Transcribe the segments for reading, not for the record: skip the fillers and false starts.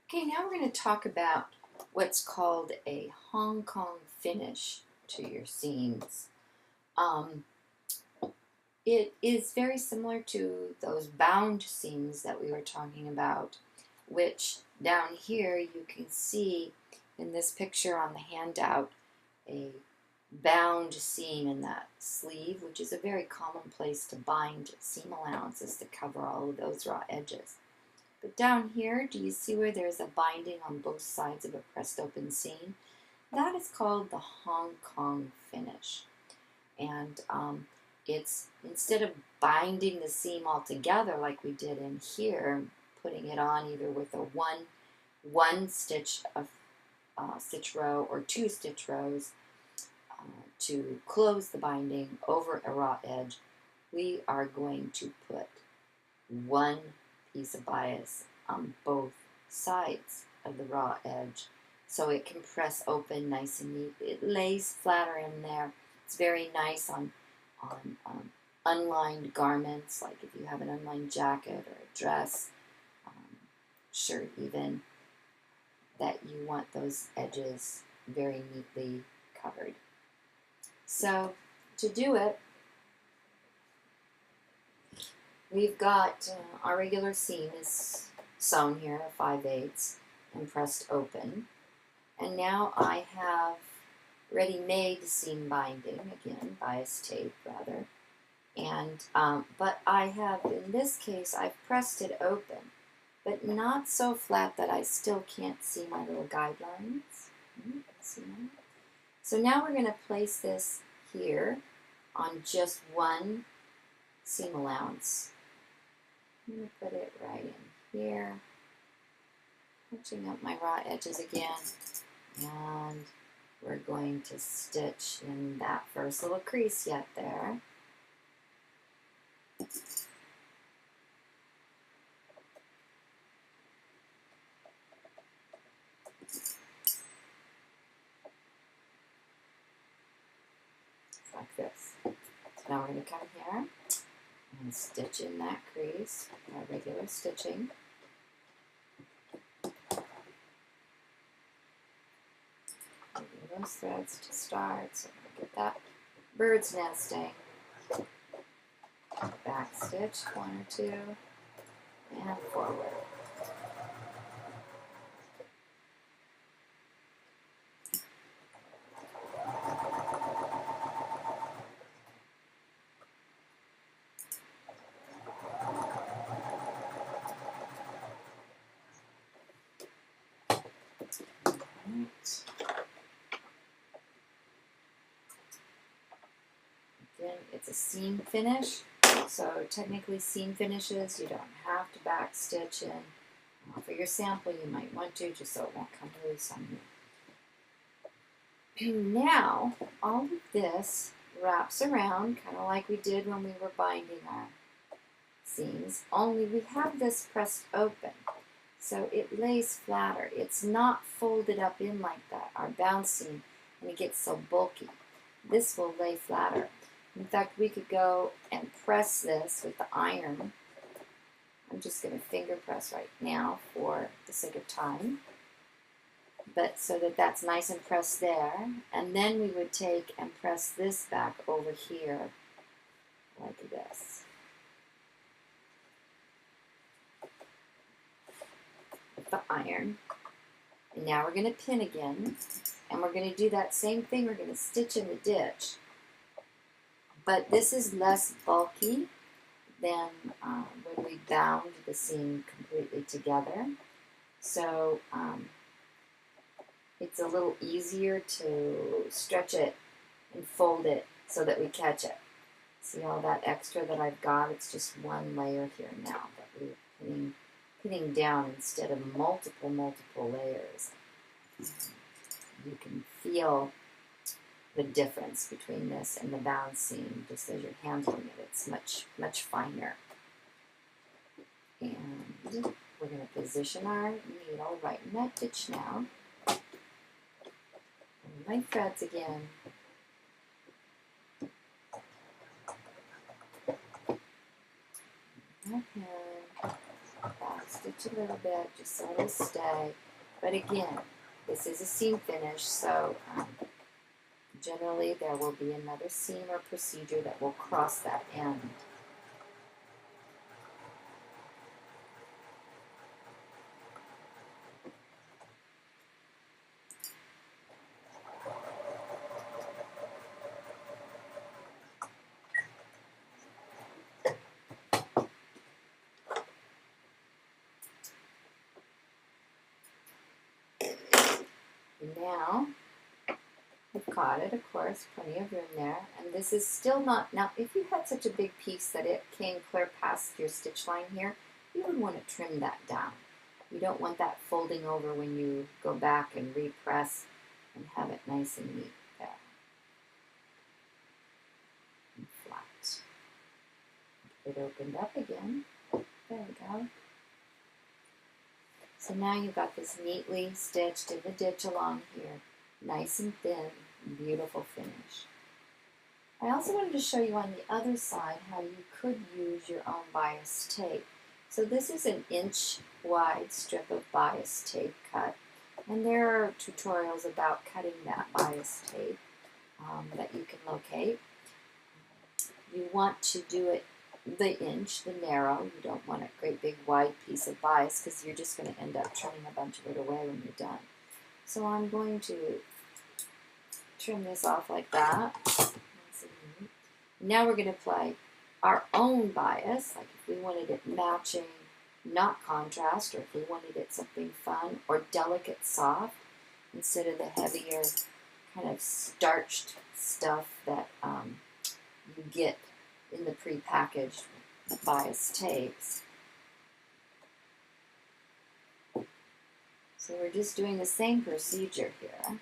Okay, now we're going to talk about what's called a Hong Kong finish to your seams. Um, it is very similar to those bound seams that we were talking about, which down here you can see in this picture on the handout a bound seam in that sleeve, which is a very common place to bind seam allowances to cover all of those raw edges. But down here, do you see where there's a binding on both sides of a pressed open seam? That is called the Hong Kong finish. And it's, instead of binding the seam all together like we did in here, putting it on either with a one stitch of stitch row or two stitch rows to close the binding over a raw edge, we are going to put one piece of bias on both sides of the raw edge so it can press open nice and neat. It lays flatter in there. It's very nice on unlined garments, like if you have an unlined jacket or a dress, shirt even, that you want those edges very neatly covered. So to do it, we've got our regular seam is sewn here, 5/8, and pressed open. And now I have ready-made seam binding, again, bias tape rather. And but I have, in this case, I've pressed it open, but not so flat that I still can't see my little guidelines. See that? So now we're going to place this here on just one seam allowance. I'm going to put it right in here, touching up my raw edges again, and we're going to stitch in that first little crease yet there. Like this. So now we're going to come here and stitch in that crease, our regular stitching. Moving those threads to start, so we get that bird's nesting. Back stitch, one or two, and forward. Again, it's a seam finish, so technically seam finishes, you don't have to back stitch in. For your sample, you might want to, just so it won't come loose on you. Now, all of this wraps around, kind of like we did when we were binding our seams, only we have this pressed open, so it lays flatter. It's not folded up in like that, our bound seam, and it gets so bulky. This will lay flatter. In fact, we could go and press this with the iron. I'm just going to finger press right now for the sake of time, but so that that's nice and pressed there, and then we would take and press this back over here like this. With the iron. And now we're going to pin again, and we're going to do that same thing. We're going to stitch in the ditch. But this is less bulky than when we bound the seam completely together. So it's a little easier to stretch it and fold it so that we catch it. See all that extra that I've got? It's just one layer here now that we're pinning down instead of multiple layers. You can feel the difference between this and the bound seam just as you're handling it. It's much finer. And we're going to position our needle right in that ditch now. And my threads again. Okay. Back stitch a little bit just so it'll stay. But again, this is a seam finish, so generally there will be another seam or procedure that will cross that end. Now, we've caught it, of course, plenty of room there, and this is still not, now if you had such a big piece that it came clear past your stitch line here, you would want to trim that down. You don't want that folding over when you go back and repress and have it nice and neat there. And flat. It opened up again. There we go. So now you've got this neatly stitched in the ditch along here, nice and thin, beautiful finish. I also wanted to show you on the other side how you could use your own bias tape. So this is an inch wide strip of bias tape cut, and there are tutorials about cutting that bias tape that you can locate. You want to do it the inch, the narrow. You don't want a great big wide piece of bias because you're just going to end up trimming a bunch of it away when you're done. So I'm going to trim this off like that. Now we're going to apply our own bias, like if we wanted it matching, not contrast, or if we wanted it something fun or delicate soft instead of the heavier kind of starched stuff that you get in the pre-packaged bias tapes. So we're just doing the same procedure here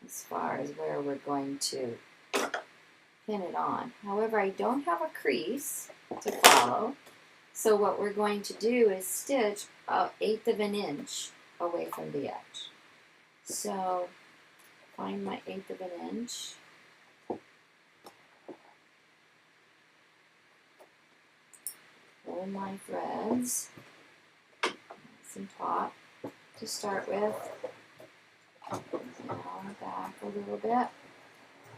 as far as where we're going to pin it on. However, I don't have a crease to follow, so what we're going to do is stitch 1/8 of an inch away from the edge. So find my 1/8 of an inch. Pull my threads, nice and taut to start with. Now back a little bit.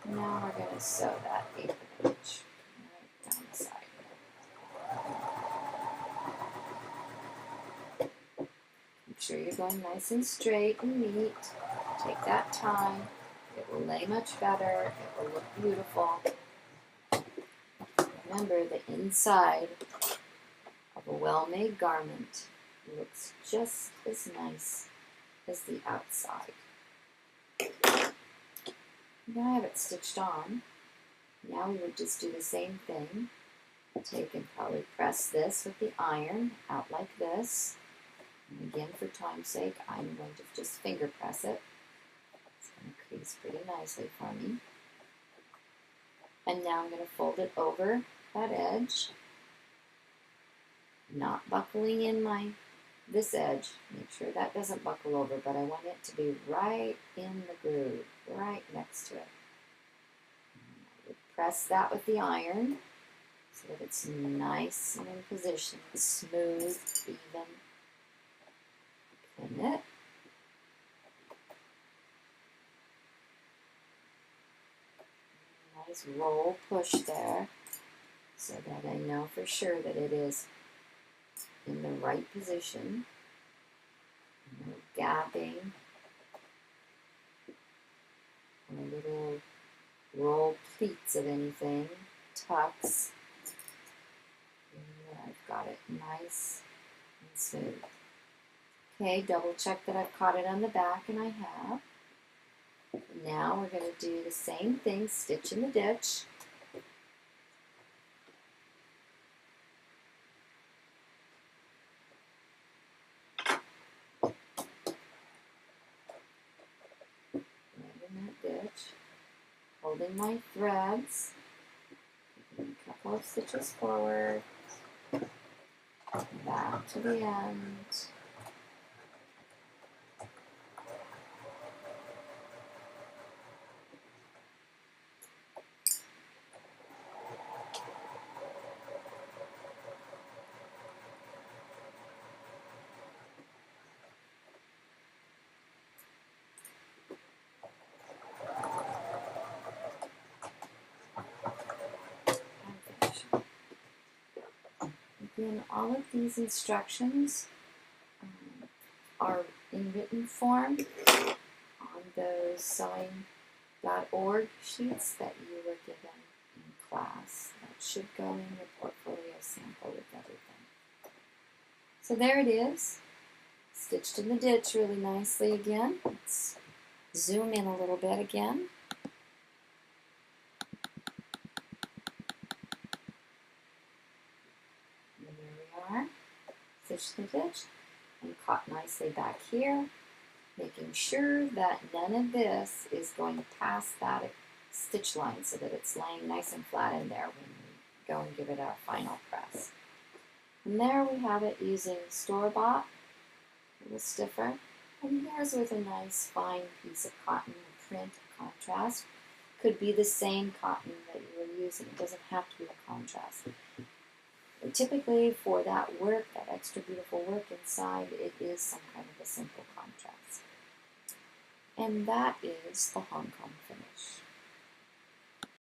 Now we're going to sew that 1/8 of an inch right down the side. Make sure you're going nice and straight and neat. Take that time. It will lay much better. It will look beautiful. Remember, the inside of a well-made garment looks just as nice as the outside. Now I have it stitched on. Now we would just do the same thing. Take and probably press this with the iron out like this. And again, for time's sake, I'm going to just finger press it. It's going to crease pretty nicely for me. And now I'm going to fold it over that edge. Not buckling in this edge. Make sure that doesn't buckle over, but I want it to be right in the groove, right next to it. I would press that with the iron so that it's nice and in position, smooth, even. Pin it. Nice roll push there so that I know for sure that it is in the right position. No gapping or little roll pleats of anything, tucks. And I've got it nice and smooth. Okay, double check that I've caught it on the back, and I have. Now we're going to do the same thing, stitch in the ditch. Holding my threads, a couple of stitches forward, back to the end. Again, all of these instructions are in written form on those sewing.org sheets that you were given in class. That should go in your portfolio sample with everything. So there it is, stitched in the ditch really nicely again. Let's zoom in a little bit again. And there we are, stitched in the ditch and caught nicely back here, making sure that none of this is going past that stitch line so that it's laying nice and flat in there when we go and give it our final press. And there we have it using store-bought, a little stiffer. And here's with a nice fine piece of cotton, print, contrast. Could be the same cotton that you were using. It doesn't have to be a contrast. But typically for that work, that extra beautiful work inside, it is some kind of a simple contrast. And that is the Hong Kong